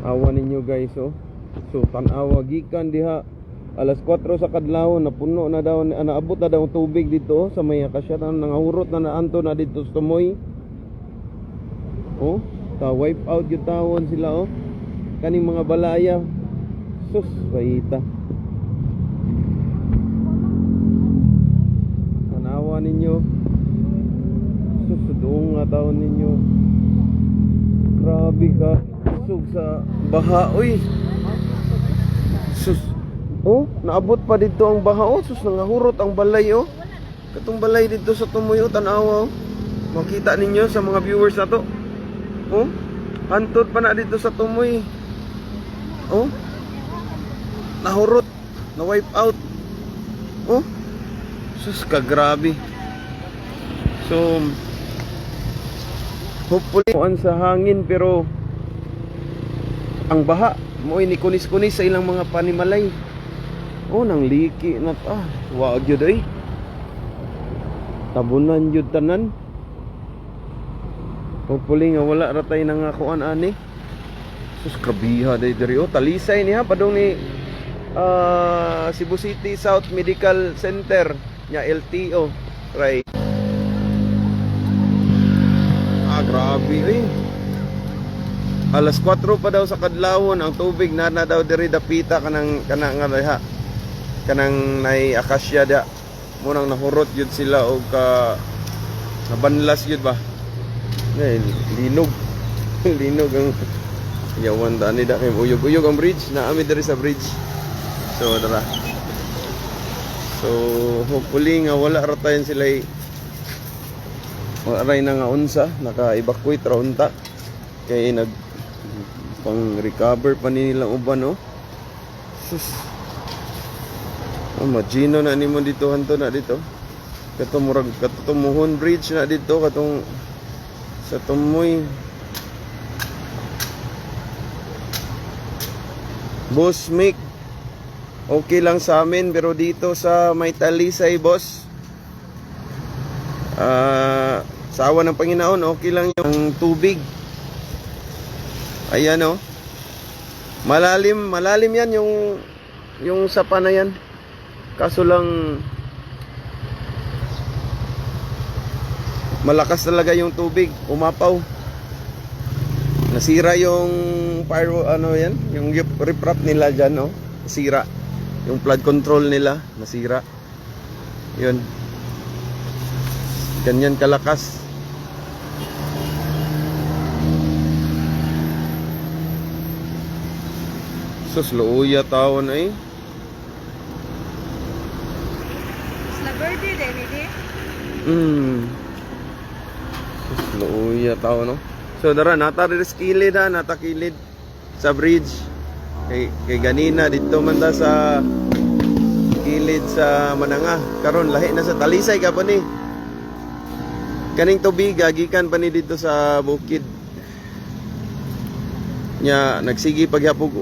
Awa ninyo guys, oh. So tanawa gikan diha alas 4 sa kadlaw, napuno na daw, naabot na daw tubig dito sa may akasya, nangahurot na naanto na dito sa tumoy. Oh, ta wipe out yung tawon sila, oh. Kaning mga balaya. Sus, kaita. Tanawa ninyo. Sus, doon nga tawon ninyo. Grabe ka. Sug sa baha, oy. Sus. Oh, naabot pa dito ang baha, oh. Sus, nangahurot ang balay, oh. Katong balay dito sa tumoy, oh, tanawa, oh. Makita ninyo sa mga viewers na to. Oh, hantod pa na dito sa tumoy. Oh, nahurot, na wipe out. Oh, sus, kagrabe. So hopefully kuan sa hangin, pero ang baha mo'y ni kunis-kunis sa ilang mga panimalay. Oh, nang liki na ta. Waag yun ay tabunan yun tanan. Hopefully nga wala ratay na nga kuan ani. Sus, krabiha day diri, oh. Talisay niya padong ni Cebu City South Medical Center nya LTO right. Grabe, eh. Alas 4 pa daw sa kadlawon ang tubig na daw diri dapita kanang nga diha. Kanang nay akasya da. Munang nahurot yun sila og ka nabanlas yun ba. Ngay linog. Linog ang yawan ta ni da kay uyog-uyog ang bridge, naami diri sa bridge. So dara. So hopefully nga wala ratayan sila aray na nga unsa, naka-evacuate ra unta kay nag pang recover pa nila uban, no. Sus, imagino na nimo dito hanto na dito katumurag katumuhon bridge na dito katong sa tumoy. Boss Mick, okay lang sa amin, pero dito sa may Talisay, boss, sa awa ng Panginoon, okay lang yung tubig. Ayan, oh. Malalim yan yung sapa na yan. Kaso lang malakas talaga yung tubig, umapaw. Nasira yung fire, ano yan, yung riprap nila dyan, oh. Nasira. Yung flood control nila, nasira. Yun. Ganyan kalakas. Sus, luuya tawon ay. La verde de nidi. Sus, luuya tawon, no. So dara nata rin sa kilid, ha, nata kilid sa bridge. Kay ganina dito man ta sa kilid sa Mananga. Karon lahi na sa Talisay ka pa ni. Kaning tubig gikan pa ni dito sa bukid. Nya nagsigi paghapog